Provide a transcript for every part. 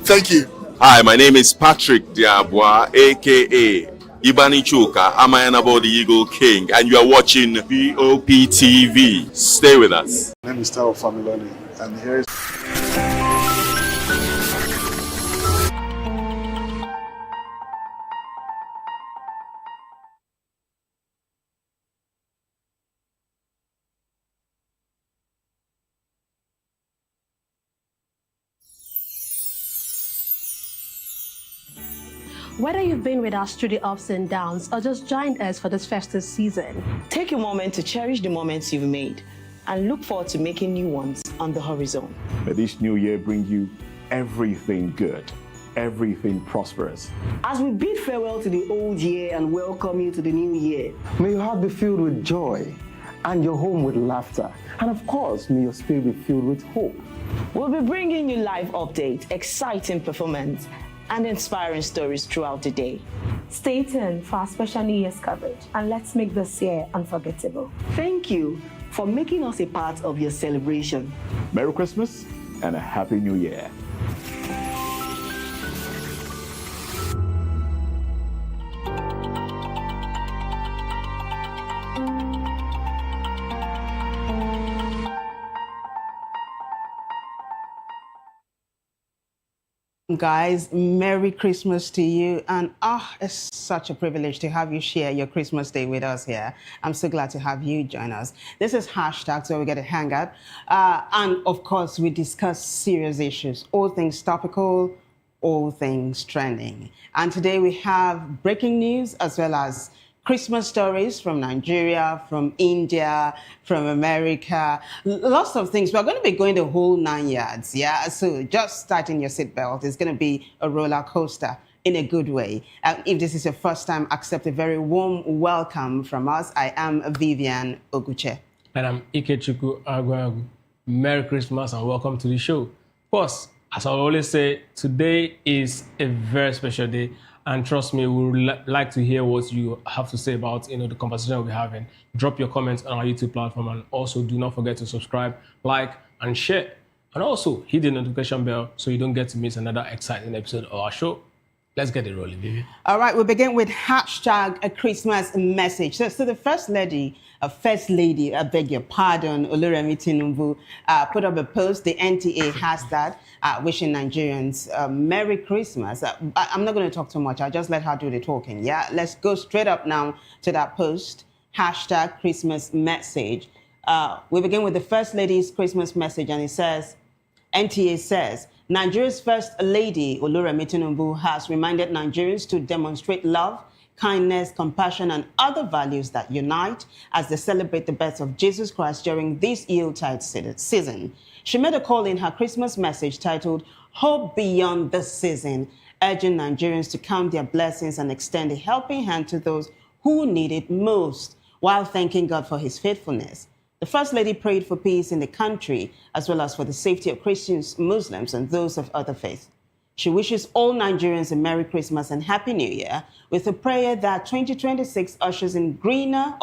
Thank you. Hi, my name is Patrick Diabwa, aka Ibani Chuka, Amayanabo the Eagle King, and you are watching BOP TV. Stay with us. My name is Tao Familoni, and here is. Whether you've been with us through the ups and downs or just joined us for this festive season, take a moment to cherish the moments you've made and look forward to making new ones on the horizon. May this new year bring you everything good, everything prosperous. As we bid farewell to the old year and welcome you to the new year, may your heart be filled with joy and your home with laughter. And of course, may your spirit be filled with hope. We'll be bringing you live updates, exciting performance, and inspiring stories throughout the day. stay tuned for our special New Year's coverage and let's make this year unforgettable. Thank you for making us a part of your celebration. Merry Christmas and a Happy New Year. Guys, Merry Christmas to you, and it's such a privilege to have you share your Christmas day with us here. I'm so glad to have you join us. This is Hashtag, so we get a hangout, and of course we discuss serious issues, all things topical, all things trending. And today we have breaking news as well as Christmas stories from Nigeria, from India, from America, lots of things. We're going to be going the whole 9 yards, yeah? So just tighten your seatbelt. It's going to be a roller coaster in a good way. If this is your first time, accept a very warm welcome from us. I am Vivian Oguche. And I'm Ikechukwu Agwagu. Merry Christmas and welcome to the show. Of course, as I always say, today is a very special day. And trust me, we would like to hear what you have to say about the conversation we're having. Drop your comments on our YouTube platform, and also do not forget to subscribe, like, and share. And also hit the notification bell so you don't get to miss another exciting episode of our show. Let's get it rolling, baby. All right, we'll begin with hashtag a Christmas message. So the First Lady, I beg your pardon, Oluremi Tinubu, put up a post. The NTA has that, wishing Nigerians Merry Christmas. I'm not going to talk too much. I'll just let her do the talking, yeah? Let's go straight up now to that post, hashtag Christmas message. We begin with the First Lady's Christmas message, and it says, NTA says, Nigeria's First Lady, Oluremi Tinubu, has reminded Nigerians to demonstrate love, kindness, compassion, and other values that unite as they celebrate the birth of Jesus Christ during this Yuletide season. She made a call in her Christmas message titled, Hope Beyond the Season, urging Nigerians to count their blessings and extend a helping hand to those who need it most, while thanking God for his faithfulness. The First Lady prayed for peace in the country, as well as for the safety of Christians, Muslims, and those of other faiths. She wishes all Nigerians a Merry Christmas and Happy New Year, with a prayer that 2026 ushers in greater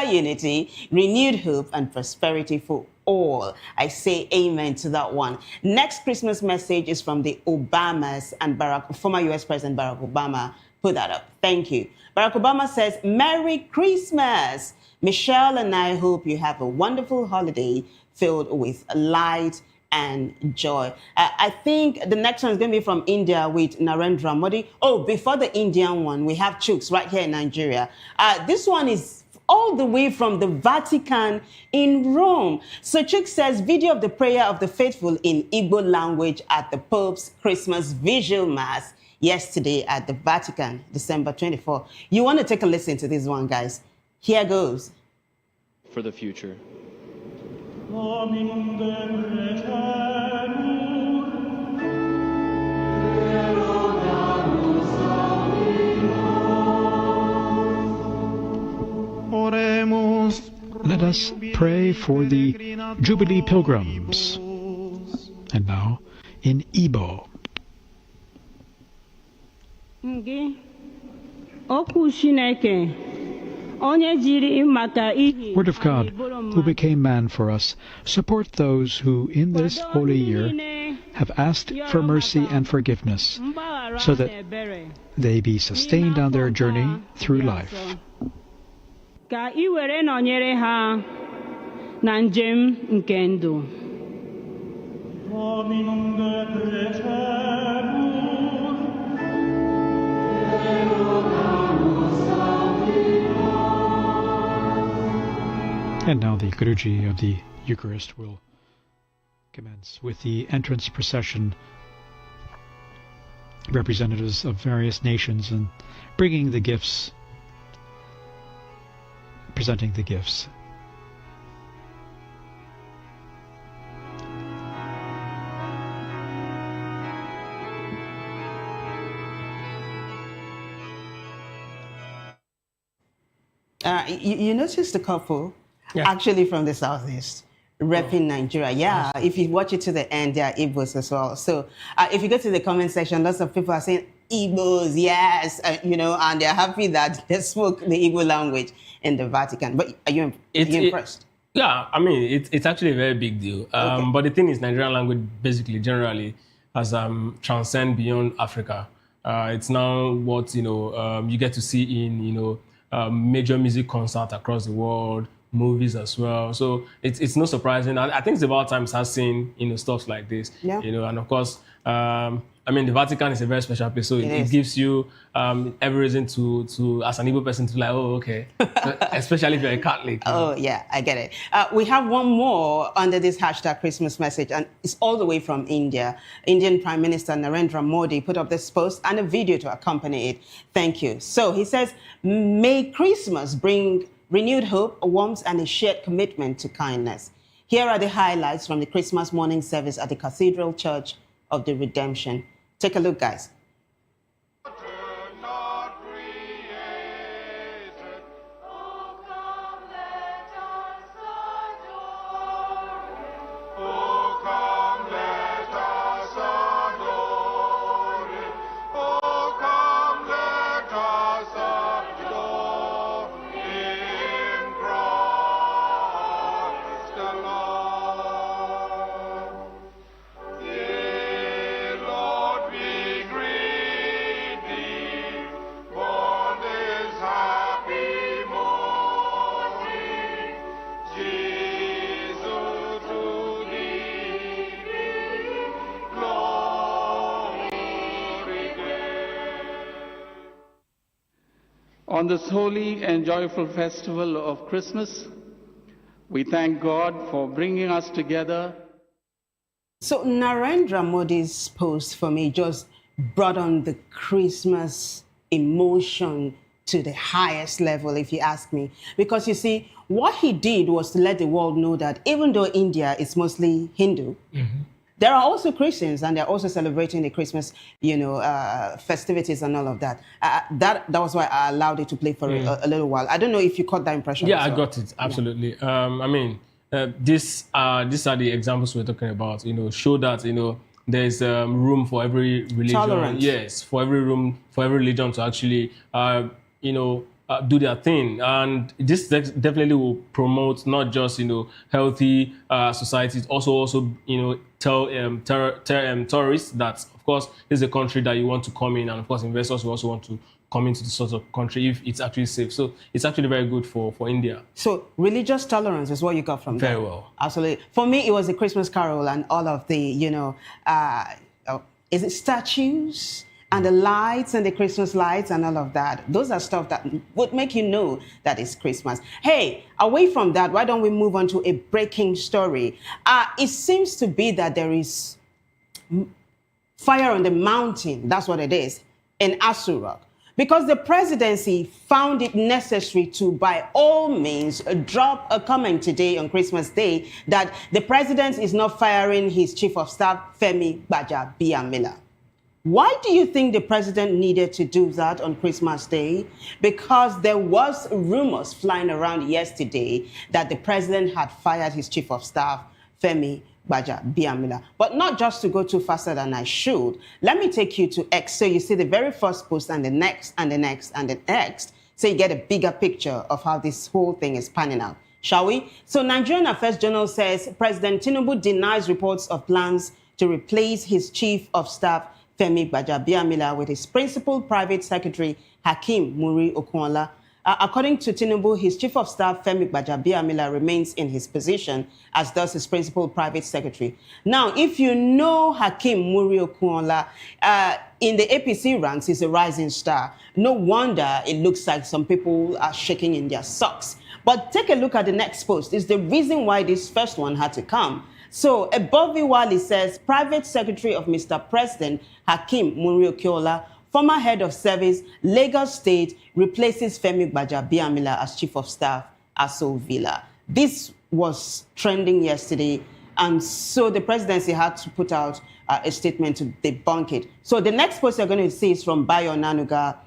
unity, renewed hope, and prosperity for all. I say amen to that one. Next Christmas message is from the Obamas, and former US President Barack Obama put that up. Thank you. Barack Obama says, Merry Christmas. Michelle and I hope you have a wonderful holiday filled with light and joy. I think the next one is going to be from India with Narendra Modi. Oh, before the Indian one, we have Chooks right here in Nigeria. This one is all the way from the Vatican in Rome. So Chooks says, video of the prayer of the faithful in Igbo language at the Pope's Christmas Vigil Mass yesterday at the Vatican, December 24. You want to take a listen to this one, guys. Here goes. For the future. Let us pray for the Jubilee Pilgrims. And now, in Igbo. Word of God, who became man for us, support those who in this holy year have asked for mercy and forgiveness so that they be sustained on their journey through life. Ka I were nọnyere ha na njem nke ndụ. And now the liturgy of the Eucharist will commence with the entrance procession, representatives of various nations and bringing the gifts, presenting the gifts. You noticed the couple actually from the southeast repping Nigeria. Yeah, if you watch it to the end, they are Igbos as well. So if you go to the comment section, lots of people are saying Igbos, yes, and they're happy that they spoke the Igbo language in the Vatican. But are you impressed? Yeah, I mean, it's actually a very big deal. But the thing is, Nigerian language basically, generally, has transcend beyond Africa. It's now what, you get to see in, major music concerts across the world, movies as well. So it's no surprising. I think it's about time it has seen, stuff like this. Yeah. And of course, the Vatican is a very special place, so it gives you every reason to, as an Igbo person, to like, oh, okay, especially if you're a Catholic. Oh, yeah, I get it. We have one more under this hashtag Christmas message, and it's all the way from India. Indian Prime Minister Narendra Modi put up this post and a video to accompany it. Thank you. So he says, may Christmas bring renewed hope, warmth, and a shared commitment to kindness. Here are the highlights from the Christmas morning service at the Cathedral Church of the Redemption. Take a look, guys. On this holy and joyful festival of Christmas, we thank God for bringing us together. So Narendra Modi's post for me just brought on the Christmas emotion to the highest level, if you ask me. Because you see, what he did was to let the world know that even though India is mostly Hindu, there are also Christians, and they're also celebrating the Christmas, festivities and all of that. That was why I allowed it to play for a little while. I don't know if you caught that impression. Yeah, I got it, absolutely. Yeah. These are the examples we're talking about. Show that there's room for every religion. Tolerance. Yes, for every religion to actually do their thing, and this definitely will promote not just healthy societies, also tell tourists that of course this is a country that you want to come in, and of course investors will also want to come into this sort of country if it's actually safe. So it's actually very good for India. So religious tolerance is what you got from very that. Well. Absolutely. For me, it was the Christmas Carol and all of the is it statues? And the lights and the Christmas lights and all of that. Those are stuff that would make you know that it's Christmas. Hey, away from that, why don't we move on to a breaking story? It seems to be that there is fire on the mountain, that's what it is, in Aso Rock. Because the presidency found it necessary to, by all means, drop a comment today on Christmas Day that the president is not firing his chief of staff, Femi Gbajabiamila. Why do you think the president needed to do that on Christmas Day? Because there was rumors flying around yesterday that the president had fired his chief of staff, Femi Gbajabiamila. But not just to go too faster than I should. Let me take you to X. So you see the very first post and the next and the next and the next. So you get a bigger picture of how this whole thing is panning out. Shall we? So Nigerian Affairs Journal says President Tinubu denies reports of plans to replace his chief of staff, Femi Gbajabiamila, with his principal private secretary, Hakeem Muri-Okunola. According to Tinubu, his chief of staff, Femi Gbajabiamila, remains in his position, as does his principal private secretary. Now, if you know Hakeem Muri-Okunola, in the APC ranks, he's a rising star. No wonder it looks like some people are shaking in their socks. But take a look at the next post. It's the reason why this first one had to come. So, Ebovi Wali says, Private Secretary of Mr. President, Hakeem Muri-Okunola, former head of service, Lagos State, replaces Femi Gbajabiamila as chief of staff, Aso Villa. This was trending yesterday, and so the presidency had to put out a statement to debunk it. So the next post you're going to see is from Bayo Onanuga,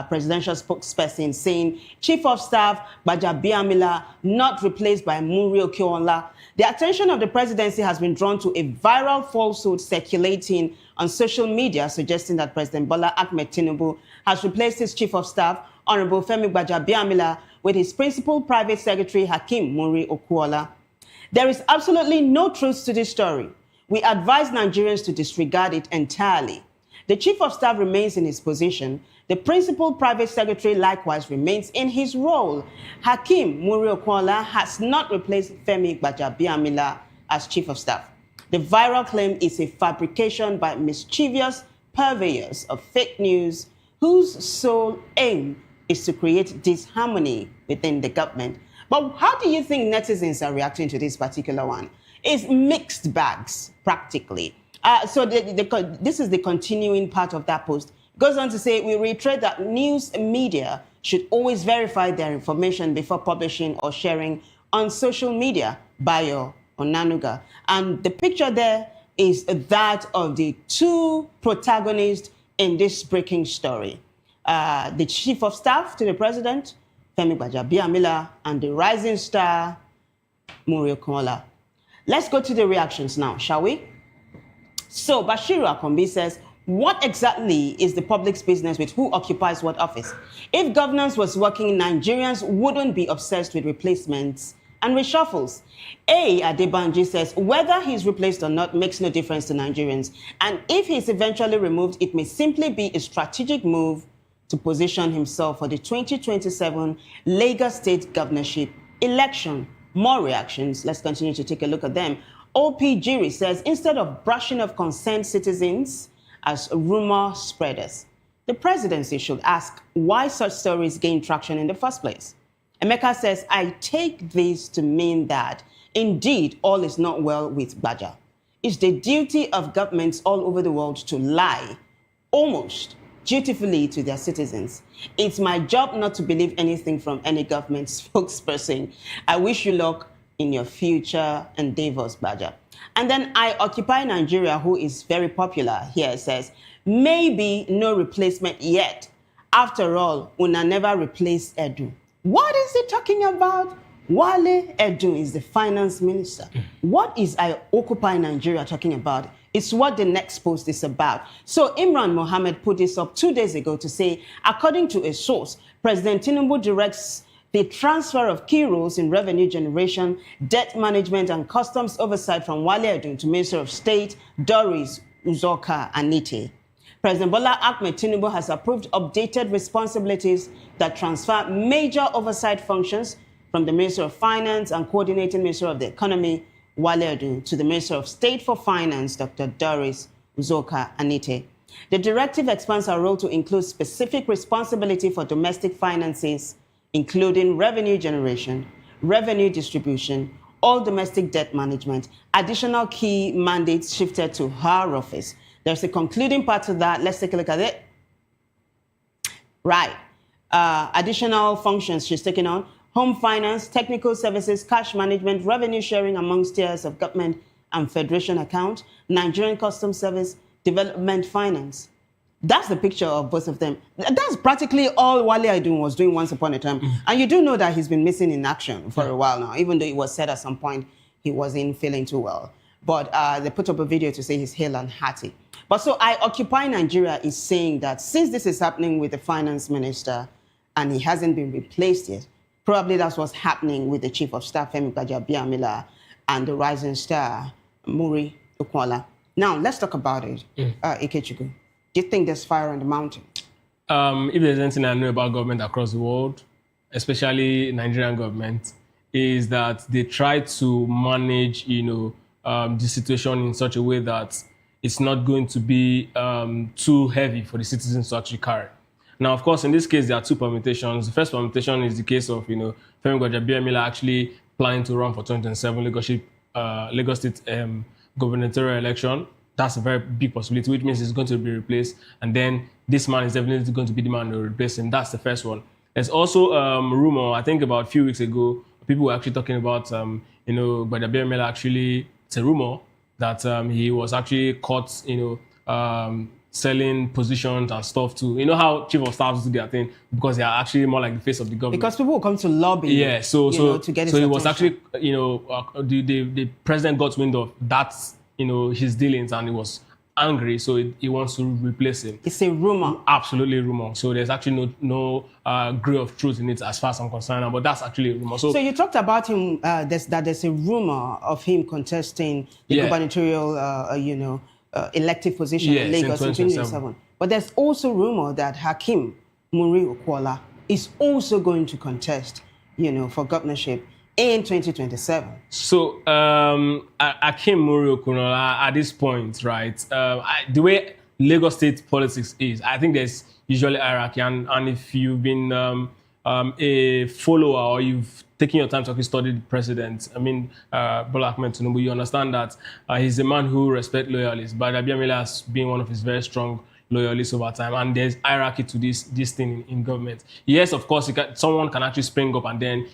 presidential spokesperson, saying, Chief of Staff Gbajabiamila not replaced by Muri-Okunola. The attention of the presidency has been drawn to a viral falsehood circulating on social media suggesting that President Bola Ahmed Tinubu has replaced his chief of staff, Honorable Femi Gbajabiamila, with his principal private secretary, Hakeem Muri-Okunola. There is absolutely no truth to this story. We advise Nigerians to disregard it entirely. The chief of staff remains in his position. The principal private secretary likewise remains in his role. Hakeem Muri-Okunola has not replaced Femi Gbajabiamila as chief of staff. The viral claim is a fabrication by mischievous purveyors of fake news whose sole aim is to create disharmony within the government. But how do you think netizens are reacting to this particular one? It's mixed bags, practically. So this is the continuing part of that post. It goes on to say, we reiterate that news media should always verify their information before publishing or sharing on social media. Bayo Onanuga. And the picture there is that of the two protagonists in this breaking story. The chief of staff to the president, Femi Gbajabiamila, and the rising star, Muri-Okunola. Let's go to the reactions now, shall we? So Bashiru Akombi says, what exactly is the public's business with who occupies what office? If governance was working, Nigerians wouldn't be obsessed with replacements and reshuffles. A. Adebanji says, whether he's replaced or not makes no difference to Nigerians. And if he's eventually removed, it may simply be a strategic move to position himself for the 2027 Lagos State governorship election. More reactions. Let's continue to take a look at them. OP Jiri says, instead of brushing off concerned citizens as rumor spreaders, the presidency should ask why such stories gain traction in the first place. Emeka says, I take this to mean that indeed all is not well with Gbaja. It's the duty of governments all over the world to lie almost dutifully to their citizens. It's my job not to believe anything from any government spokesperson. I wish you luck in your future endeavors, Gbaja. And then I Occupy Nigeria, who is very popular here, says, maybe no replacement yet. After all, Una never replaced Edu. What is he talking about? Wale Edu is the finance minister. What is I Occupy Nigeria talking about? It's what the next post is about. So Imran Mohammed put this up 2 days ago to say, according to a source, President Tinubu directs the transfer of key roles in revenue generation, debt management, and customs oversight from Wale Edu to Minister of State, Doris Uzoka Anite. President Bola Ahmed Tinubu has approved updated responsibilities that transfer major oversight functions from the Minister of Finance and Coordinating Minister of the Economy, Wale Edu, to the Minister of State for Finance, Dr. Doris Uzoka Anite. The directive expands our role to include specific responsibility for domestic finances, including revenue generation, revenue distribution, all domestic debt management. Additional key mandates shifted to her office. There's a concluding part to that. Let's take a look at it. Right. Additional functions she's taking on: home finance, technical services, cash management, revenue sharing amongst tiers of government and federation account, Nigerian Customs Service, development finance. That's the picture of both of them. That's practically all Wale Edu was doing once upon a time. And you do know that he's been missing in action for a while now, even though it was said at some point he wasn't feeling too well. But they put up a video to say he's hale and hearty. But so I Occupy Nigeria is saying that since this is happening with the finance minister and he hasn't been replaced yet, probably that's what's happening with the chief of staff, Femi Gbajabiamila, and the rising star, Muri-Okunola. Now, let's talk about it, Ikechukwu. Do you think there's fire on the mountain? If there's anything I know about government across the world, especially Nigerian government, is that they try to manage, the situation in such a way that it's not going to be too heavy for the citizens to actually carry. Now, of course, in this case, there are two permutations. The first permutation is the case of, Femi Gbajabiamila actually planning to run for 2027 Lagos State gubernatorial election. That's a very big possibility, which means he's going to be replaced. And then this man is definitely going to be the man to replace him. That's the first one. There's also rumor, I think about a few weeks ago, people were actually talking about, Gbajabiamila actually, it's a rumor that he was actually caught, selling positions and stuff too. You know how chief of staffs do their thing because they are actually more like the face of the government. Because people will come to lobby. Yeah, to get his attention. It was actually, the president got wind of that, his dealings, and he was angry, so he wants to replace him. It's a rumor. Absolutely a rumor. So there's actually no grain of truth in it as far as I'm concerned, but that's actually a rumor. So you talked about him, there's a rumor of him contesting the gubernatorial, elective position in Lagos in 2027. But there's also rumor that Hakeem Muri-Okunola is also going to contest, for governorship in 2027. So Hakeem Muri-Okunola at this point, right? The way Lagos State politics is, I think there's usually hierarchy, and if you've been a follower or you've taken your time to actually study the president, Bola Ahmed Tinubu, you understand that he's a man who respects loyalists. But Gbajabiamila has been one of his very strong loyalists over time, and there's hierarchy to this thing in government. Yes, of course, someone can actually spring up and then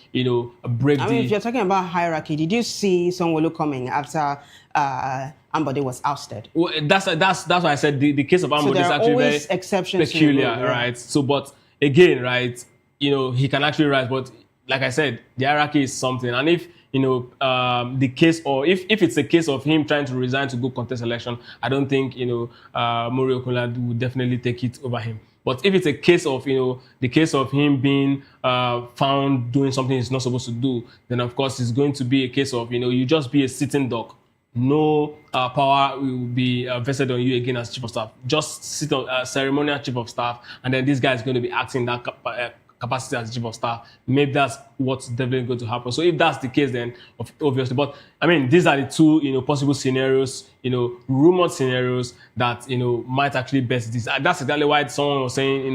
break. If you're talking about hierarchy, did you see Sanwo-Olu coming after Ambode was ousted? Well, that's why I said the case of Ambode is actually very exceptions peculiar, right? So, but again, right, he can actually rise, but like I said, the hierarchy is something, and if the case, or if it's a case of him trying to resign to go contest election, I don't think Muri-Okunola would definitely take it over him. But if it's a case of the case of him being found doing something he's not supposed to do, then of course it's going to be a case of you just be a sitting duck. No power will be vested on you again as chief of staff. Just sit on ceremonial chief of staff, and then this guy is going to be acting that capacity as chief of staff. Maybe that's what's definitely going to happen. So if that's the case, then obviously, but these are the two possible scenarios, rumored scenarios that might actually best this. That's exactly why someone was saying,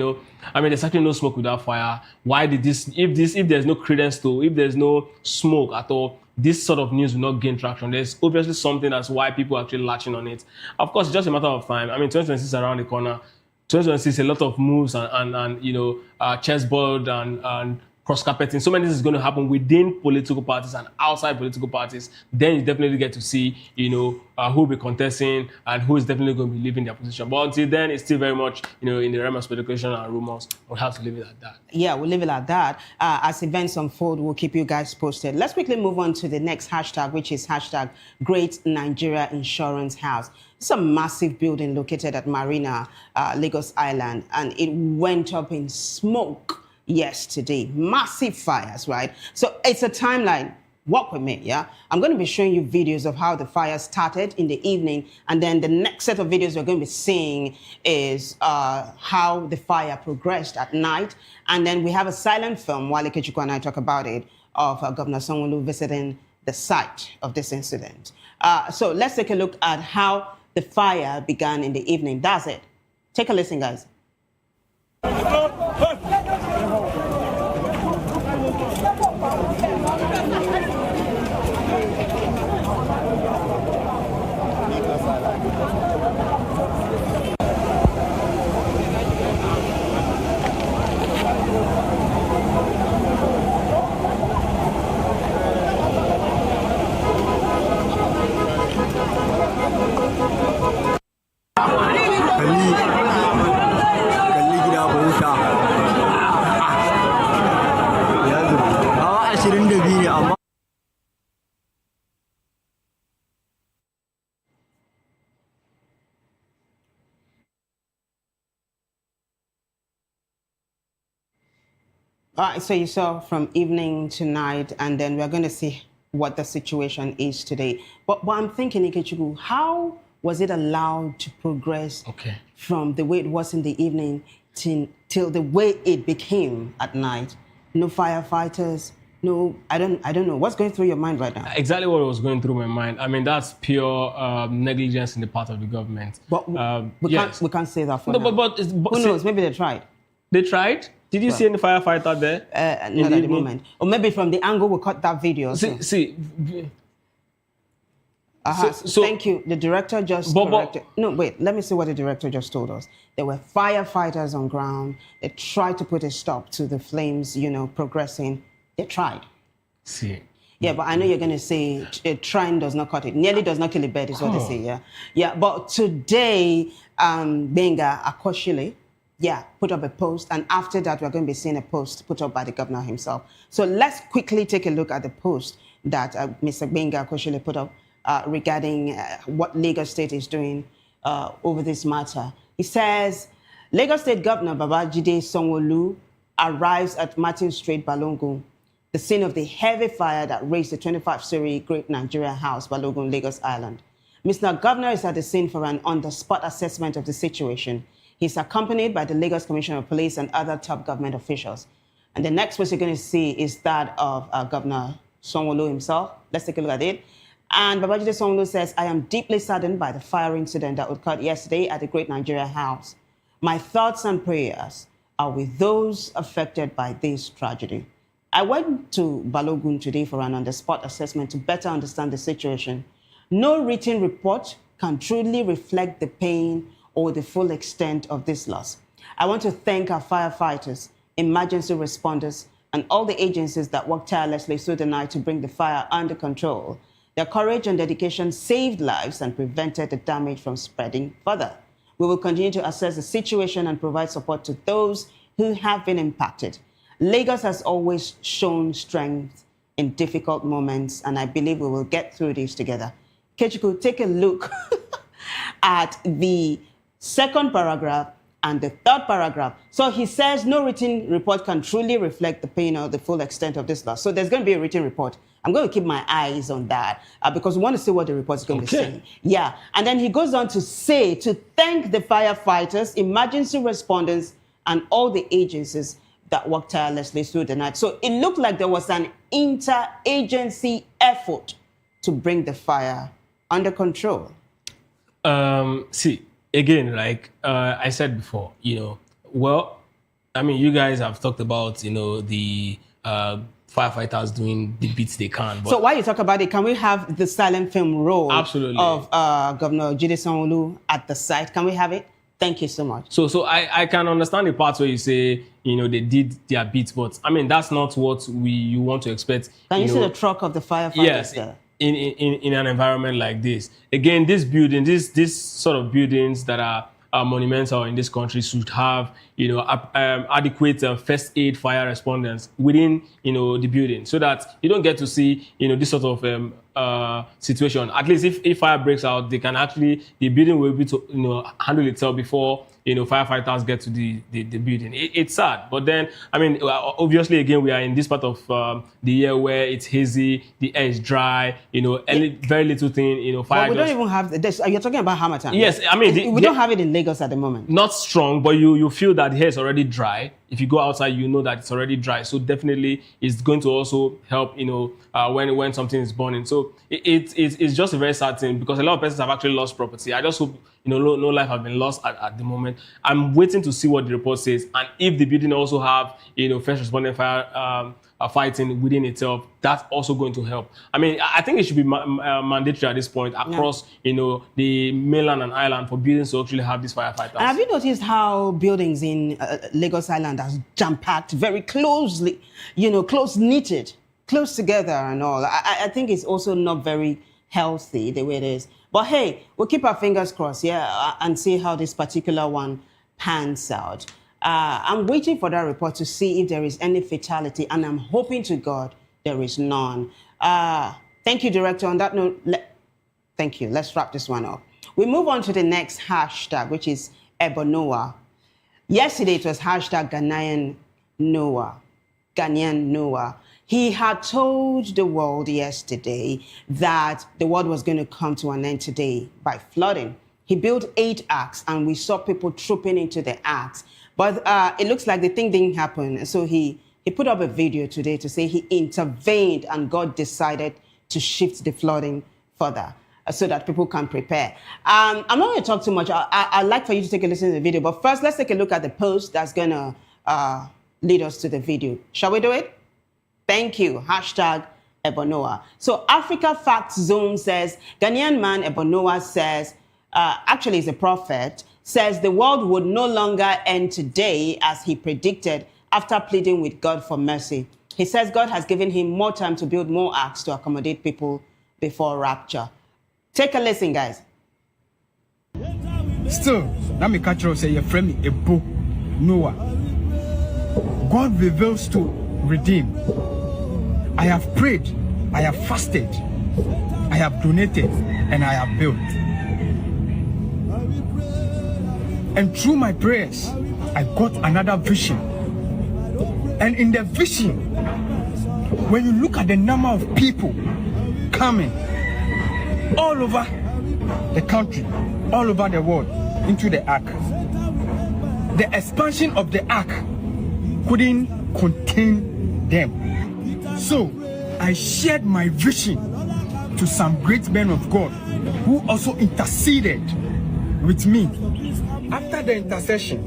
there's actually no smoke without fire. Why did this? If there's no credence to, if there's no smoke at all, this sort of news will not gain traction. There's obviously something that's why people are actually latching on it. Of course, it's just a matter of time. 2026 is around the corner. 2026, a lot of moves and chessboard and cross-carpeting. So many things is going to happen within political parties and outside political parties. Then you definitely get to see, who will be contesting and who is definitely going to be leaving their position. But until then, it's still very much, in the realm of speculation and rumors. We'll have to leave it at that. Yeah, we'll leave it at that. As events unfold, we'll keep you guys posted. Let's quickly move on to the next hashtag, which is hashtag Great Nigeria Insurance House. It's a massive building located at Marina, Lagos Island, and it went up in smoke yesterday. Massive fires, right? So it's a timeline. Walk with me, yeah? I'm going to be showing you videos of how the fire started in the evening, and then the next set of videos we're going to be seeing is how the fire progressed at night. And then we have a silent film, while Ikechukwu and I talk about it, of Governor Sanwo-Olu visiting the site of this incident. So let's take a look at how the fire began in the evening. That's it. Take a listen, guys. All right, so you saw from evening to night, and then we're going to see what the situation is today. But I'm thinking, Ikechukwu, how was it allowed to progress from the way it was in the evening till the way it became at night? No firefighters, no, I don't know. What's going through your mind right now? Exactly what was going through my mind. I mean, that's pure negligence in the part of the government. But we can't say that for now. But who knows? Maybe they tried. They tried? Did you see any firefighter there? Not at the moment. Or maybe from the angle we cut that video. So thank you. The director just corrected. No, wait. Let me see what the director just told us. There were firefighters on ground. They tried to put a stop to the flames, progressing. They tried. See. Yeah, but I know you're going to say trying does not cut it. Nearly does not kill a bird is what they say, yeah? Yeah, but today, Benga Akoshile, put up a post. And after that, we're going to be seeing a post put up by the governor himself. So let's quickly take a look at the post that Mr. Benga Akoshile put up regarding what Lagos State is doing over this matter. He says, Lagos State Governor Babajide Sanwo-Olu arrives at Martin Street, Balogun, the scene of the heavy fire that razed the 25-story Great Nigeria House, Balogun, Lagos Island. Mr. Governor is at the scene for an on-the-spot assessment of the situation. He's accompanied by the Lagos Commissioner of Police and other top government officials. And the next post you're going to see is that of Governor Sanwo-Olu himself. Let's take a look at it. And Babajide Sanwo-Olu says, I am deeply saddened by the fire incident that occurred yesterday at the Great Nigeria House. My thoughts and prayers are with those affected by this tragedy. I went to Balogun today for an on-the-spot assessment to better understand the situation. No written report can truly reflect the pain or the full extent of this loss. I want to thank our firefighters, emergency responders, and all the agencies that worked tirelessly through the night to bring the fire under control. Their courage and dedication saved lives and prevented the damage from spreading further. We will continue to assess the situation and provide support to those who have been impacted. Lagos has always shown strength in difficult moments, and I believe we will get through this together. Kechiku, take a look at the second paragraph and the third paragraph. So he says no written report can truly reflect the pain or the full extent of this loss. So there's going to be a written report. I'm going to keep my eyes on that because we want to see what the report is going to say. Yeah. And then he goes on to say, to thank the firefighters, emergency responders, and all the agencies that worked tirelessly through the night. So it looked like there was an interagency effort to bring the fire under control. See, again, like I said before, well, I mean, you guys have talked about, the firefighters doing the bits they can. But so while you talk about it, can we have the silent film roll absolutely of Governor Jide Sanwo-Olu at the site? Can we have it? Thank you so much. So I can understand the parts where you say, they did their bits, but I mean, that's not what you want to expect. Can you see the truck of the firefighters there? In an environment like this. Again, this building, this sort of buildings that are monumental in this country should have, adequate first aid fire respondents within, the building, so that you don't get to see, this sort of situation. At least if fire breaks out, the building will be able to, handle itself before, firefighters get to the building. It's sad, but then, I mean, obviously, again, we are in this part of the year where it's hazy, the air is dry, very little thing, fire. But we don't even have this. You're talking about Hamatan. Yes, I mean, we don't have it in Lagos at the moment. Not strong, but you feel that the hair is already dry. If you go outside, you know that it's already dry. So definitely, it's going to also help, when something is burning. So it's just a very sad thing because a lot of persons have actually lost property. I just hope, no life has been lost at the moment. I'm waiting to see what the report says. And if the building also have, first responding fire fighting within itself, that's also going to help. I mean, I think it should be mandatory at this point across, the mainland and island for buildings to actually have these firefighters. And have you noticed how buildings in Lagos Island are jam-packed very closely, close-knitted, close together and all? I think it's also not very healthy the way it is. But hey, we'll keep our fingers crossed, and see how this particular one pans out. I'm waiting for that report to see if there is any fatality, and I'm hoping to God there is none. Thank you, Director. On that note, thank you. Let's wrap this one up. We move on to the next hashtag, which is Ebonoa. Yesterday, it was hashtag Ghanaian Noah. He had told the world yesterday that the world was going to come to an end today by flooding. He built 8 arks, and we saw people trooping into the arks. But it looks like the thing didn't happen. So he put up a video today to say he intervened and God decided to shift the flooding further so that people can prepare. I'm not going to talk too much. I'd like for you to take a listen to the video. But first, let's take a look at the post that's going to lead us to the video. Shall we do it? Thank you. Hashtag Ebonoa. So Africa Facts Zone says, Ghanaian man Ebonoa says, actually he's a prophet, says the world would no longer end today as he predicted after pleading with God for mercy. He says God has given him more time to build more arks to accommodate people before rapture. Take a listen, guys. Still, let me catch you say, Femi, a book, Noah. God reveals to redeem. I have prayed, I have fasted, I have donated, and I have built. And through my prayers, I got another vision. And in the vision, when you look at the number of people coming all over the country, all over the world into the ark, the expansion of the ark couldn't contain them. So I shared my vision to some great men of God who also interceded with me. After the intercession,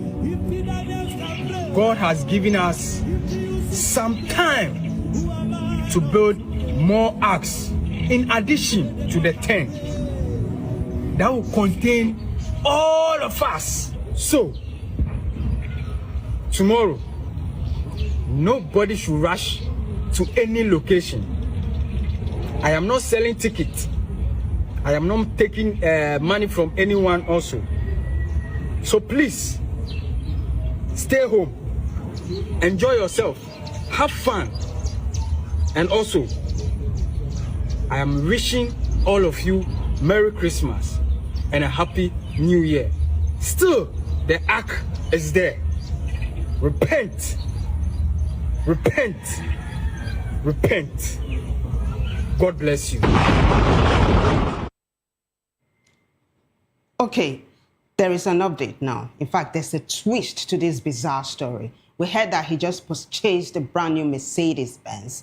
God has given us some time to build more arks in addition to the 10 that will contain all of us. So tomorrow, nobody should rush to any location. I am not selling tickets. I am not taking money from anyone also. So please, stay home, enjoy yourself, have fun. And also, I am wishing all of you Merry Christmas and a Happy New Year. Still, the ark is there. Repent. Repent. Repent. God bless you. Okay, there is an update now. In fact, there's a twist to this bizarre story. We heard that he just purchased a brand new Mercedes-Benz.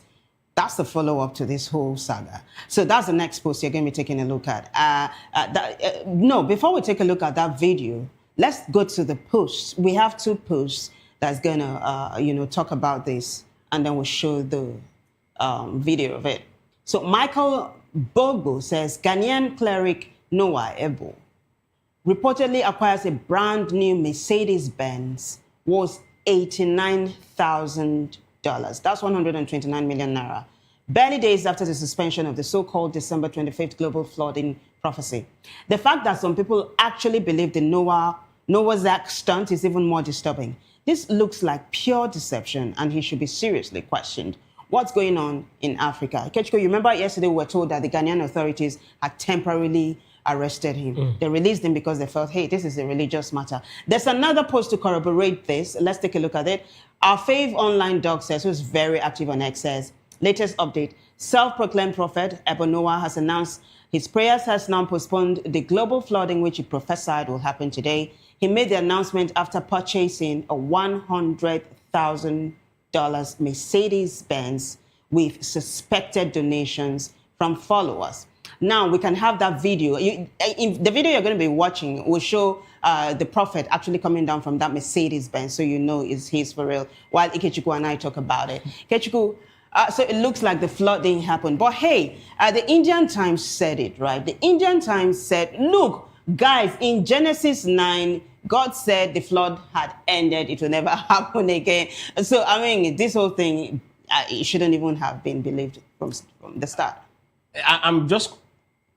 That's the follow-up to this whole saga. So that's the next post you're going to be taking a look at. No, before we take a look at that video, let's go to the posts. We have 2 posts that's going to, talk about this, and then we'll show the video of it. So Michael Bogbo says, Ghanaian cleric Noah Ebo reportedly acquires a brand new Mercedes-Benz worth $89,000. That's 129 million naira. Barely days after the suspension of the so-called December 25th global flooding prophecy. The fact that some people actually believe the Noah's Ark stunt is even more disturbing. This looks like pure deception, and he should be seriously questioned. What's going on in Africa? Kechiko, you remember yesterday we were told that the Ghanaian authorities had temporarily arrested him. They released him because they felt, hey, this is a religious matter. There's another post to corroborate this. Let's take a look at it. Our fave online dog says, who's very active on X, says, latest update, self-proclaimed prophet Ebonoa has announced his prayers has now postponed the global flooding which he prophesied will happen today. He made the announcement after purchasing a $100,000 Mercedes-Benz with suspected donations from followers. Now we can have that video. The video you're going to be watching will show the prophet actually coming down from that Mercedes-Benz, so you know it's his for real, while Ikechukwu and I talk about it. Ikechukwu, so it looks like the flood didn't happen. But hey, the Indian Times said it, right? The Indian Times said, look, guys, in Genesis 9, God said the flood had ended. It will never happen again. So, I mean, this whole thing, it shouldn't even have been believed from the start. I'm just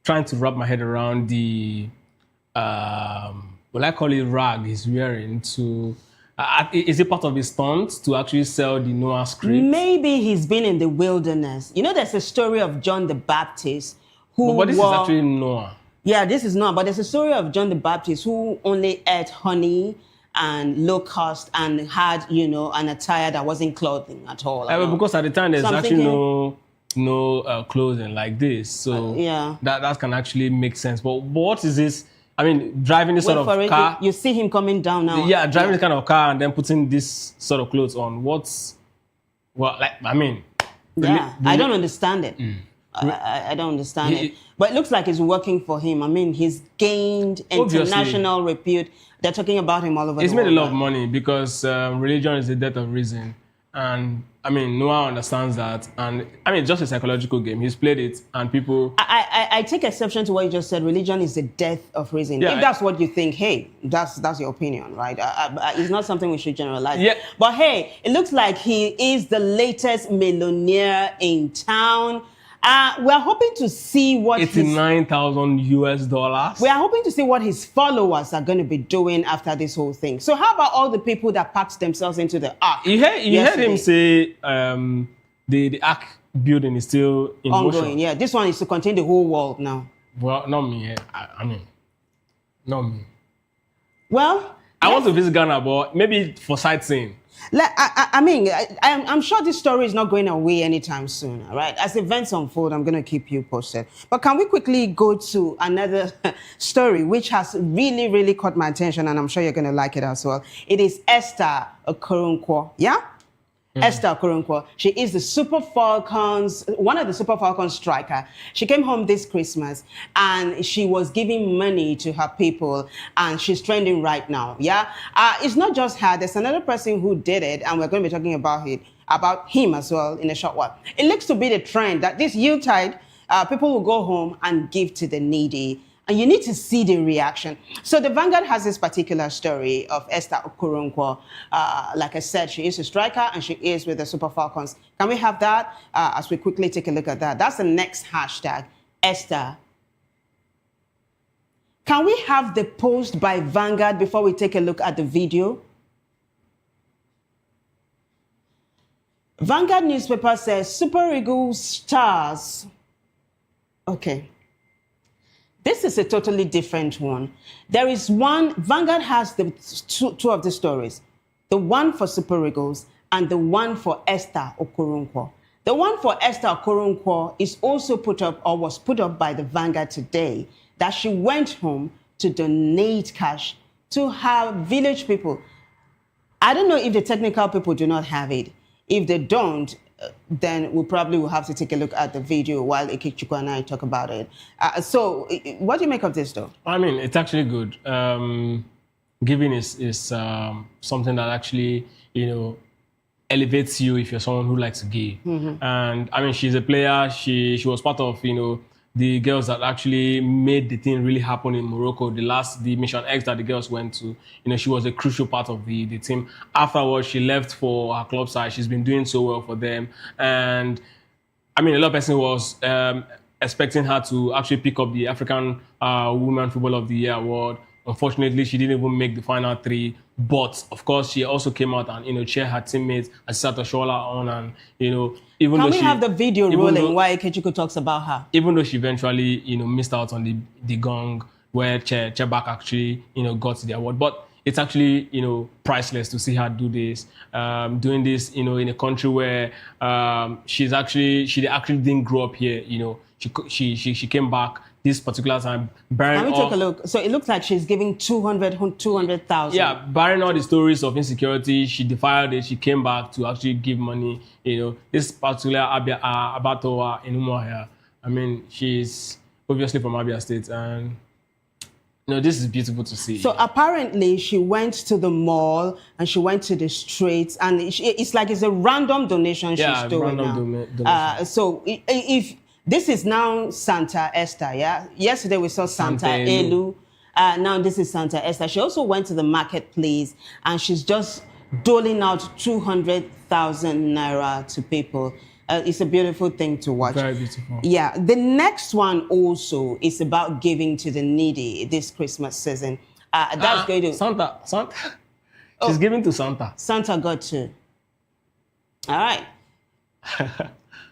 trying to wrap my head around the, well, I call it rag he's wearing to, is it part of his stunt to actually sell the Noah script? Maybe he's been in the wilderness. You know, there's a story of John the Baptist who But this is actually Noah. Yeah, this is Noah, but there's a story of John the Baptist who only ate honey and low cost and had, an attire that wasn't clothing at all. Because at the time there's actually thinking, no clothing like this, so yeah, that can actually make sense. But what is this? I mean, driving this sort of car. You see him coming down now. Yeah, driving this kind of car and then putting this sort of clothes on. I don't understand it. I don't understand it. But it looks like it's working for him. I mean, he's gained international repute. They're talking about him all over the world. He's made a lot of money because religion is the death of reason. And I mean, no one understands that. And I mean, it's just a psychological game. He's played it and people... I take exception to what you just said. Religion is the death of reason. Yeah, if that's what you think, hey, that's your opinion, right? It's not something we should generalize. Yeah. But hey, it looks like he is the latest millionaire in town. We're hoping to see what $89,000 US. We are hoping to see what his followers are going to be doing after this whole thing. So how about all the people that packed themselves into the ark? You heard him say the ark building is still in ongoing. motion. Yeah, this one is to contain the whole world now. Well, not me. I mean, not me. Well, I want to visit Ghana, but maybe for sightseeing. I'm sure this story is not going away anytime soon, all right? As events unfold, I'm going to keep you posted. But can we quickly go to another story which has really, really caught my attention, and I'm sure you're going to like it as well. It is Esther Okoronkwo, yeah? Esther Okoronkwo. She is the Super Falcons, one of the Super Falcons striker. She came home this Christmas and she was giving money to her people, and she's trending right now. Yeah, it's not just her. There's another person who did it, and we're going to be talking about him as well in a short while. It looks to be the trend that this Yuletide, people will go home and give to the needy. And you need to see the reaction. So the Vanguard has this particular story of Esther Okoronkwo. Like I said, she is a striker and she is with the Super Falcons. Can we have that as we quickly take a look at that? That's the next hashtag, Esther. Can we have the post by Vanguard before we take a look at the video? Vanguard newspaper says Super Eagles stars. Okay. This is a totally different one. There is one, Vanguard has the two of the stories. The one for Super Eagles and the one for Esther Okoronkwo. The one for Esther Okoronkwo is also was put up by the Vanguard today, that she went home to donate cash to her village people. I don't know if the technical people do not have it. If they don't, then we probably will have to take a look at the video while Ikechukwu and I talk about it. So what do you make of this, though? I mean, it's actually good. Giving is something that actually, elevates you if you're someone who likes to give. Mm-hmm. And I mean, she's a player. She was part of, the girls that actually made the thing really happen in Morocco. The Mission X that the girls went to, she was a crucial part of the team. Afterwards, she left for her club side. She's been doing so well for them. And I mean, a lot of people was expecting her to actually pick up the African Women Football of the Year award. Unfortunately, she didn't even make the final three. But of course, she also came out and cheered her teammates and sat Shola on, and even Can though we have the video rolling while Ikechukwu talks about her? Even though she eventually missed out on the gong where Chebak actually got the award, but it's actually priceless to see her do this, doing this in a country where she actually didn't grow up here. She came back this particular time. Can we take a look? So it looks like she's giving 200,000. Yeah, barring all the stories of insecurity, she defied it. She came back to actually give money. This particular Abatoa in Umuahia, I mean, she's obviously from Abia State, and this is beautiful to see. So apparently she went to the mall and she went to the streets, and it's like it's a random donation she's doing now. So if this is now Santa Esther, yeah? Yesterday we saw Santa Elu. Now this is Santa Esther. She also went to the marketplace and she's just doling out 200,000 naira to people. It's a beautiful thing to watch. Very beautiful. Yeah. The next one also is about giving to the needy this Christmas season. That's going to... Santa. She's giving to Santa. Santa got to. All right.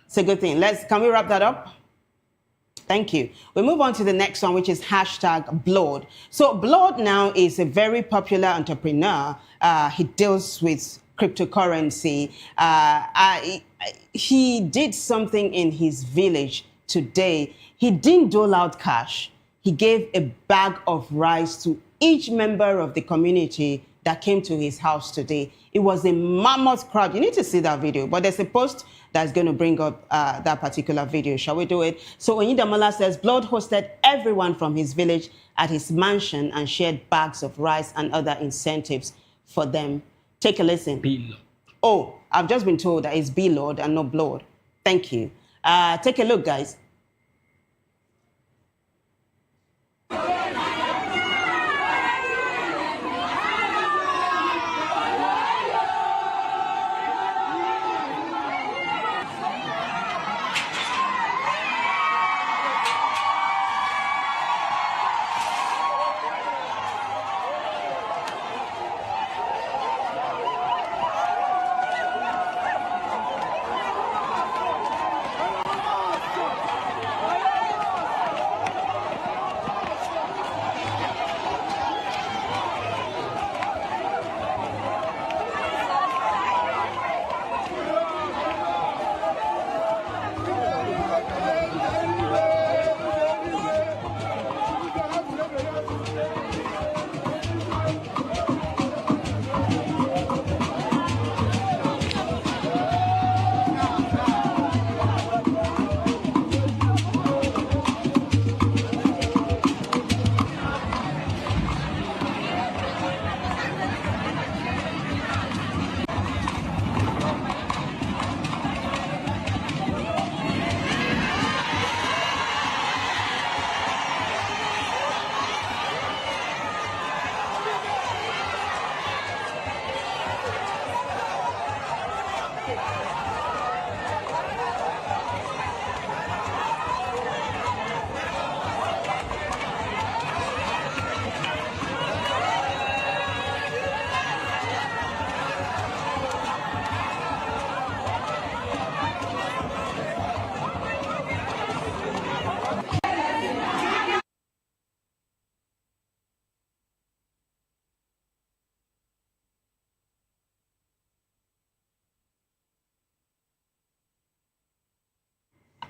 It's a good thing. Can we wrap that up? Thank you. We move on to the next one, which is hashtag Blood. So Blood now is a very popular entrepreneur. He deals with cryptocurrency. He did something in his village today. He didn't dole out cash. He gave a bag of rice to each member of the community that came to his house today. It was a mammoth crowd. You need to see that video, but there's a post that's going to bring up that particular video. Shall we do it? So Onyidamola says, Blood hosted everyone from his village at his mansion and shared bags of rice and other incentives for them. Take a listen. B-Lord. Oh, I've just been told that it's B-Lord and not Blood. Thank you. Take a look, guys.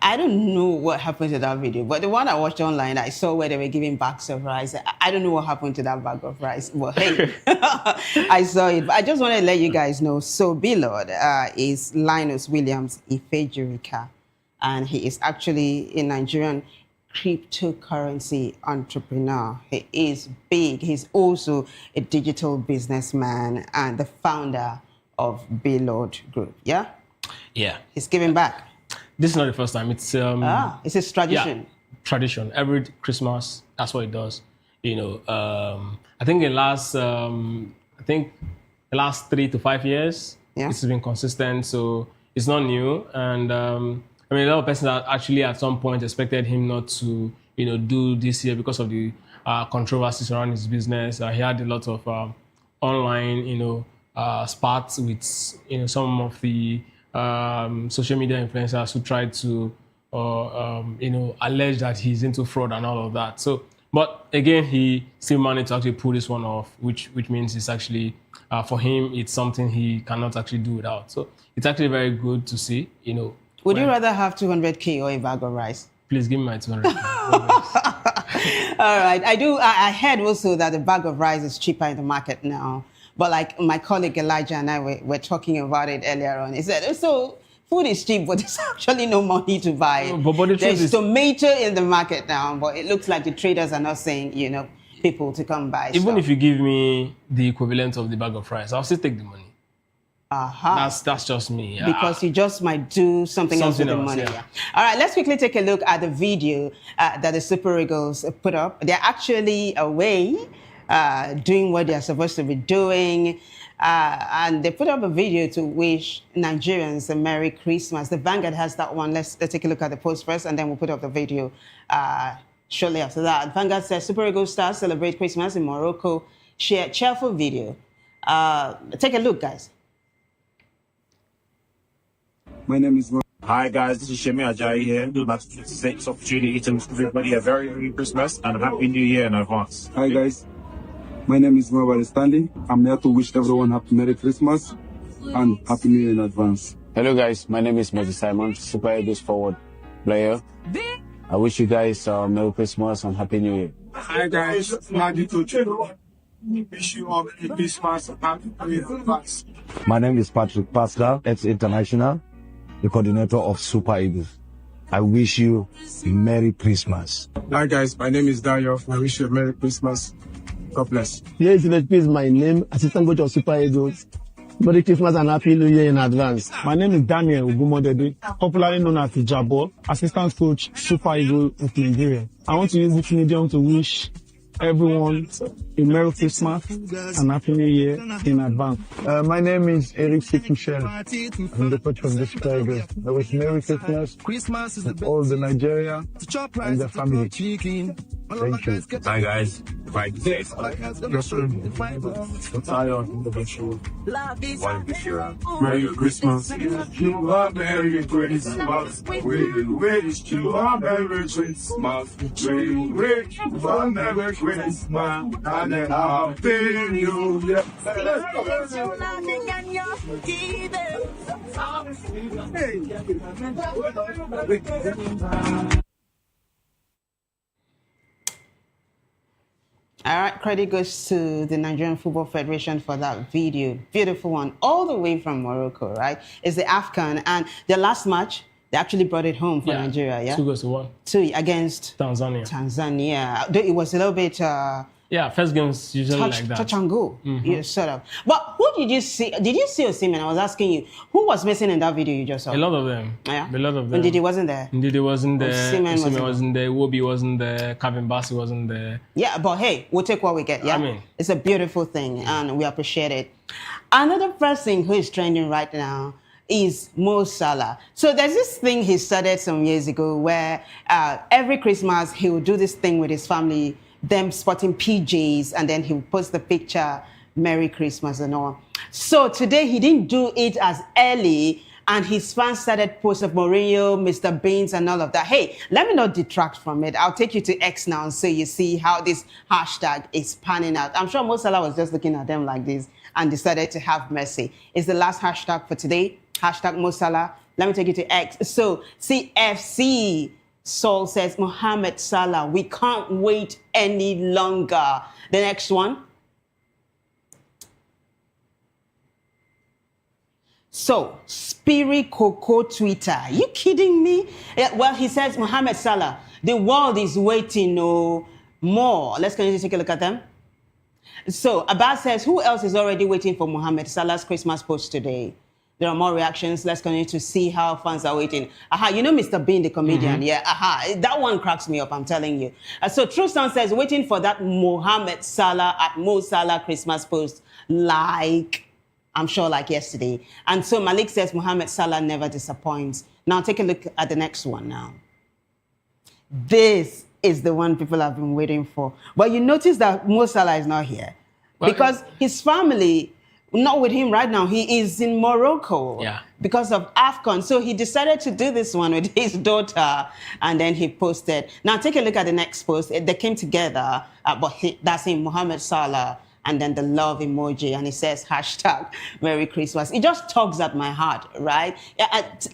I don't know what happened to that video, but the one I watched online, I saw where they were giving bags of rice. I don't know what happened to that bag of rice, but hey, I saw it. But I just want to let you guys know. So B-Lord is Linus Williams Ifejurika, and he is actually a Nigerian cryptocurrency entrepreneur. He is big. He's also a digital businessman and the founder of B-Lord Group. Yeah? Yeah. He's giving back. This is not the first time. It's it's his tradition. Yeah, tradition. Every Christmas, that's what it does. You know, I think the last 3 to 5 years, it's been consistent. So it's not new. And I mean, a lot of persons that actually at some point expected him not to, do this year because of the controversies around his business. He had a lot of online, spats with, some of the social media influencers who tried to, allege that he's into fraud and all of that. So, but again, he still managed to actually pull this one off, which means it's actually, for him, it's something he cannot actually do without. So it's actually very good to see, Would you rather have 200K or a bag of rice? Please give me my 200K. All right. I heard also that the bag of rice is cheaper in the market now. But like my colleague Elijah and I were talking about it earlier on. He said, so food is cheap, but there's actually no money to buy it. But there's tomato in the market now, but it looks like the traders are not saying, people to come buy Even stuff. if you give me the equivalent of the bag of rice, I'll still take the money. That's just me. Because you just might do something else with the money. Yeah. All right, let's quickly take a look at the video that the Super Eagles put up. They're actually away doing what they're supposed to be doing. And they put up a video to wish Nigerians a Merry Christmas. The Vanguard has that one. Let's take a look at the post first, and then we'll put up the video shortly after that. Vanguard says, Super Eagles stars celebrate Christmas in Morocco. Share cheerful video. Take a look, guys. My name is Hi guys, this is Shemi Ajayi here. I'd like to take this opportunity to wish everybody a very Merry Christmas and a Happy New Year in advance. Hi guys, my name is Mawari Stanley. I'm here to wish everyone Happy Merry Christmas and Happy New Year in advance. Hello guys, my name is Moses Simon, Super Eagles forward player. I wish you guys Merry Christmas and Happy New Year. Hi guys, Maggie Tuchero. Wish you all Merry Christmas and Happy New Year in advance. My name is Patrick Pascal, ex-international, the coordinator of Super Eagles. I wish you Merry Christmas. Hi guys, my name is Dario. I wish you a Merry Christmas. God bless. Yes, is my name, assistant coach of Super Eagles. Merry Christmas and Happy New Year in advance. My name is Daniel Ugumodede, popularly known as Jabo, assistant coach Super Eagles of Nigeria. I want to use this medium to wish everyone a Merry Christmas and Happy New Year in advance. My name is Eric Sikushel. I'm the coach of the Super Eagles. I wish Merry Christmas to all the Nigeria and their family. Thank you. Hi guys, Merry Christmas. You are Merry Christmas. We wish you a Merry Christmas. We wish you a Merry Christmas and a Happy New Year. All right, credit goes to the Nigerian Football Federation for that video. Beautiful one, all the way from Morocco, right? It's the AFCON, and their last match, they actually brought it home for Nigeria, yeah? 2-1. 2 against Tanzania. It was a little bit... first game's usually like that. Touch and go, sort of. But who did you see? Did you see Osimhen? I was asking you, who was missing in that video you just saw? A lot of them. Yeah? A lot of them. Ndidi wasn't there? Ndidi wasn't there. Osimhen wasn't there. Iwobi wasn't there. Kevin Bassey wasn't there. Yeah, but hey, we'll take what we get, yeah? I mean, it's a beautiful thing, and we appreciate it. Another person who is trending right now is Mo Salah. So there's this thing he started some years ago where every Christmas he would do this thing with his family, them sporting PJs, and then he would post the picture, Merry Christmas and all. So today he didn't do it as early, and his fans started posts of Mourinho, Mr. Beans, and all of that. Hey, let me not detract from it. I'll take you to X now so you see how this hashtag is panning out. I'm sure Mo Salah was just looking at them like this and decided to have mercy. It's the last hashtag for today. Hashtag Mo Salah. Let me take you to X. So CFC Saul says, Mohamed Salah, we can't wait any longer. The next one. So, Spirit Coco Twitter. Are you kidding me? Yeah, well, he says, Mohamed Salah, the world is waiting more. Let's continue to take a look at them. So, Abad says, who else is already waiting for Mohamed Salah's Christmas post today? There are more reactions. Let's continue to see how fans are waiting. You know Mr. Bean, the comedian? Yeah, that one cracks me up, I'm telling you. So True Sound says, waiting for that Mohamed Salah at Mo Salah Christmas post, I'm sure like yesterday. And so Malik says, Mohamed Salah never disappoints. Now take a look at the next one now. This is the one people have been waiting for. But you notice that Mo Salah is not here. Because his family... not with him right now. He is in Morocco because of AFCON. So he decided to do this one with his daughter, and then he posted. Now take a look at the next post. They came together, that's him, Mohamed Salah, and then the love emoji, and it says hashtag Merry Christmas. It just tugs at my heart, right?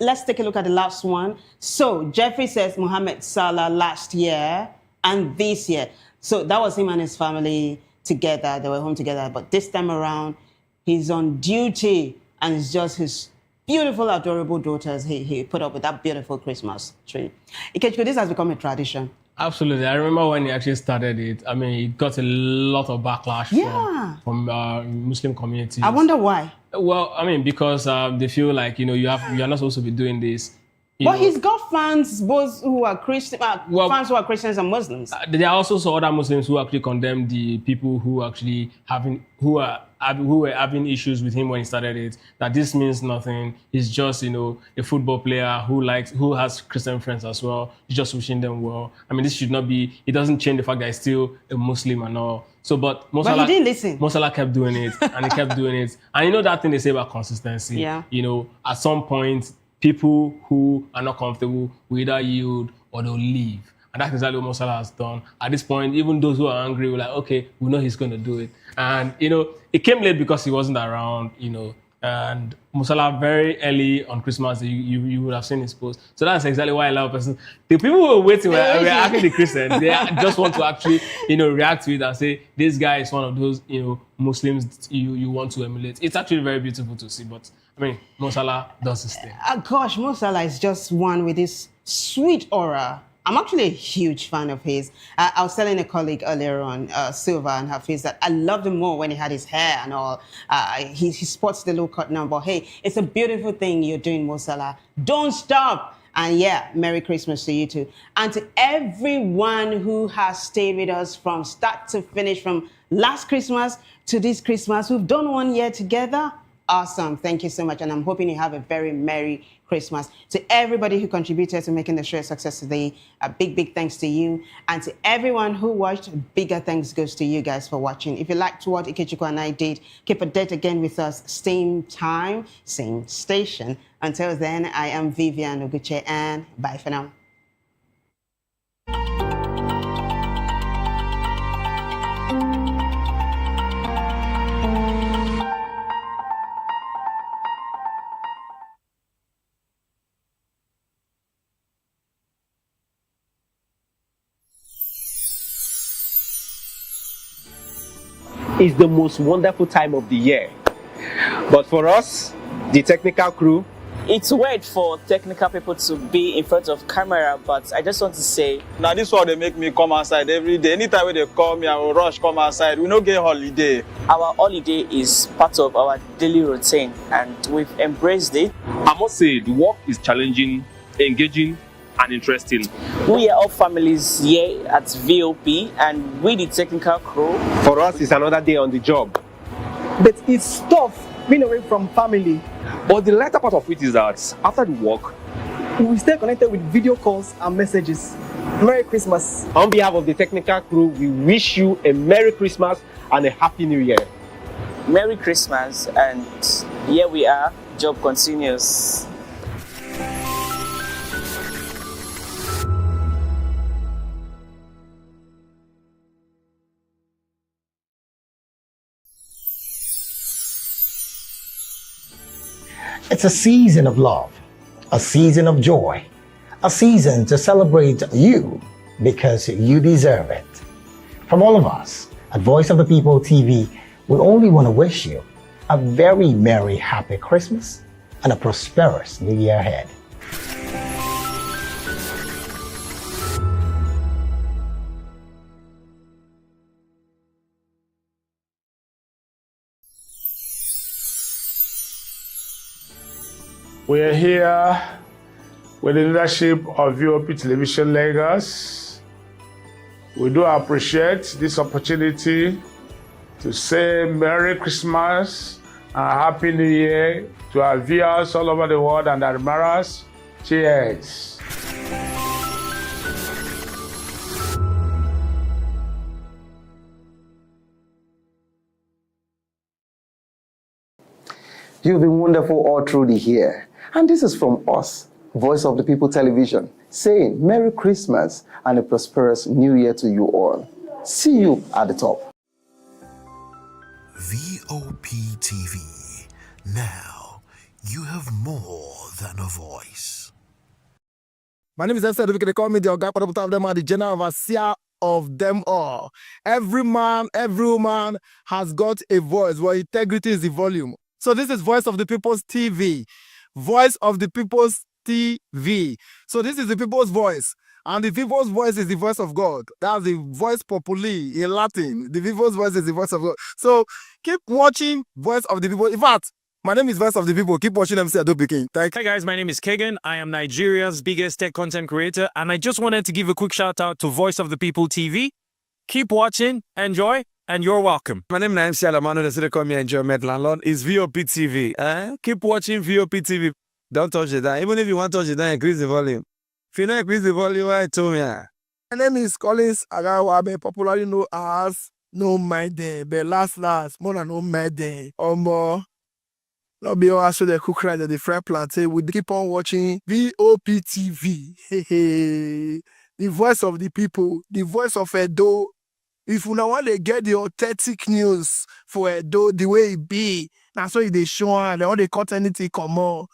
Let's take a look at the last one. So Jeffrey says Mohamed Salah last year and this year. So that was him and his family together. They were home together, but this time around, he's on duty, and it's just his beautiful, adorable daughters he put up with that beautiful Christmas tree. Ikechukwu, this has become a tradition. Absolutely. I remember when he actually started it. I mean, it got a lot of backlash from Muslim communities. I wonder why. Well, I mean, because they feel like, you're not supposed to be doing this. But he's got fans, both who are Christian, fans who are Christians and Muslims. There are also some other Muslims who actually condemn the people who actually who were having issues with him when he started it. That this means nothing. He's just, a football player who has Christian friends as well. He's just wishing them well. I mean, this should not be. It doesn't change the fact that he's still a Muslim and all. So, but Mo Salah, he didn't listen. Mo Salah kept doing it, and he kept doing it. And that thing they say about consistency. Yeah. At some point, people who are not comfortable will either yield or they'll leave. And that's exactly what Mo Salah has done. At this point, even those who are angry were like, okay, we know he's going to do it. And, it came late because he wasn't around, and Mo Salah very early on Christmas, you would have seen his post. So that's exactly why a lot of persons, the people who were waiting were actually the Christians. They just want to actually, react to it and say, this guy is one of those, Muslims you want to emulate. It's actually very beautiful to see, but I mean, Mo Salah does his thing. Gosh, Mo Salah is just one with this sweet aura. I'm actually a huge fan of his. I was telling a colleague earlier on, Silva and her face, that I loved him more when he had his hair and all. He sports the low cut now, but hey, it's a beautiful thing you're doing, Mo Salah. Don't stop. And yeah, Merry Christmas to you too. And to everyone who has stayed with us from start to finish, from last Christmas to this Christmas. We've done 1 year together. Awesome. Thank you so much. And I'm hoping you have a very Merry Christmas. To everybody who contributed to making the show a success today, a big thanks to you. And to everyone who watched, bigger thanks goes to you guys for watching. If you liked what Ikechukwu and I did, keep a date again with us. Same time, same station. Until then, I am Vivian Oguche, and bye for now. It's the most wonderful time of the year. But for us, the technical crew, It's weird for technical people to be in front of camera, but I just want to say, now this one they make me come outside every day. Anytime when they call me, I will rush come outside. We don't get holiday. our holiday is part of our daily routine, and we've embraced it. I must say, the work is challenging, engaging, and interesting. We are all families here at VOP, and we the technical crew. For us, it's another day on the job. But it's tough being away from family. But the latter part of it is that after the work, we stay connected with video calls and messages. Merry Christmas. On behalf of the technical crew, we wish you a Merry Christmas and a Happy New Year. Merry Christmas, and here we are, job continues. It's a season of love, a season of joy, a season to celebrate you because you deserve it. From all of us at Voice of the People TV, we only want to wish you a very merry, happy Christmas and a prosperous new year ahead. We are here with the leadership of VOP Television Lagos. We do appreciate this opportunity to say Merry Christmas and Happy New Year to our viewers all over the world and our admirers. Cheers. You've been wonderful all through the year. And this is from us, Voice of the People Television, saying Merry Christmas and a prosperous New Year to you all. See you at the top. VOP TV. Now, you have more than a voice. My name is Esther. They call me the Oga Padaputa of them are the general overseer of them all. Every man, every woman has got a voice where integrity is the volume. So this is Voice of the People's TV. Voice of the People's TV. So this is the people's voice. And the people's voice is the voice of God. That's the voice populi in Latin. The people's voice is the voice of God. So keep watching Voice of the People. In fact, my name is Voice of the People. Keep watching MC Adobe. Hi guys, my name is Kagan. I am Nigeria's biggest tech content creator. And I just wanted to give a quick shout out to Voice of the People TV. Keep watching, enjoy, and you're welcome. My name is MC Alamano. They say call me Enjoyment Landlord. It's VOP TV. Keep watching VOP TV. Don't touch it down. Even if you want to touch it down, increase the volume. If you don't increase the volume, I told me. My name is Collins Agawabe, popularly known as No My Day, but last, more than No My Day, or more. Not be also the cook right at the fry plantain. We keep on watching VOP TV. Hey, hey. The voice of the people, the voice of Edo. If you now want to get the authentic news for Edo, the way it be, that's why they show and all the cut anything come on.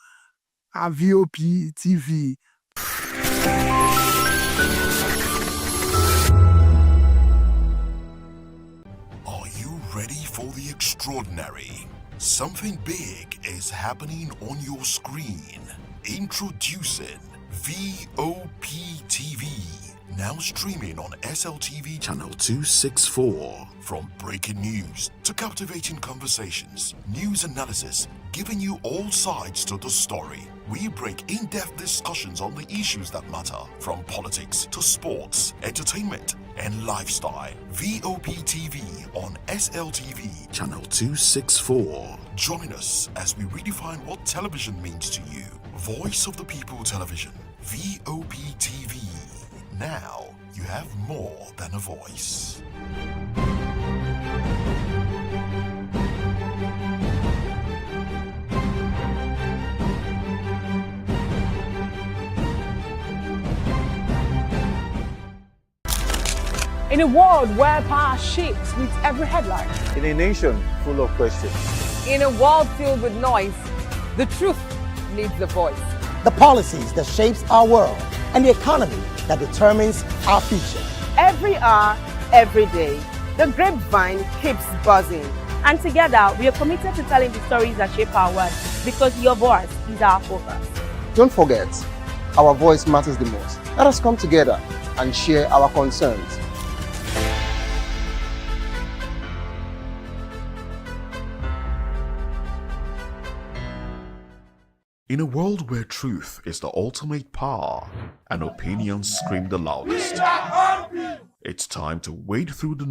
At VOP TV. Are you ready for the extraordinary? Something big is happening on your screen. Introducing VOP TV. Now streaming on SLTV channel 264. From breaking news to captivating conversations, news analysis, giving you all sides to the story. We break in-depth discussions on the issues that matter, from politics to sports, entertainment, and lifestyle. VOP TV on SLTV channel 264. Join us as we redefine what television means to you. Voice of the People Television, VOP TV. Now you have more than a voice. In a world where power shifts with every headline. In a nation full of questions. In a world filled with noise, the truth needs a voice. The policies that shapes our world and the economy that determines our future. Every hour, every day, the grapevine keeps buzzing. And together, we are committed to telling the stories that shape our world because your voice is our focus. Don't forget, our voice matters the most. Let us come together and share our concerns. In a world where truth is the ultimate power and opinions scream the loudest, it's time to wade through the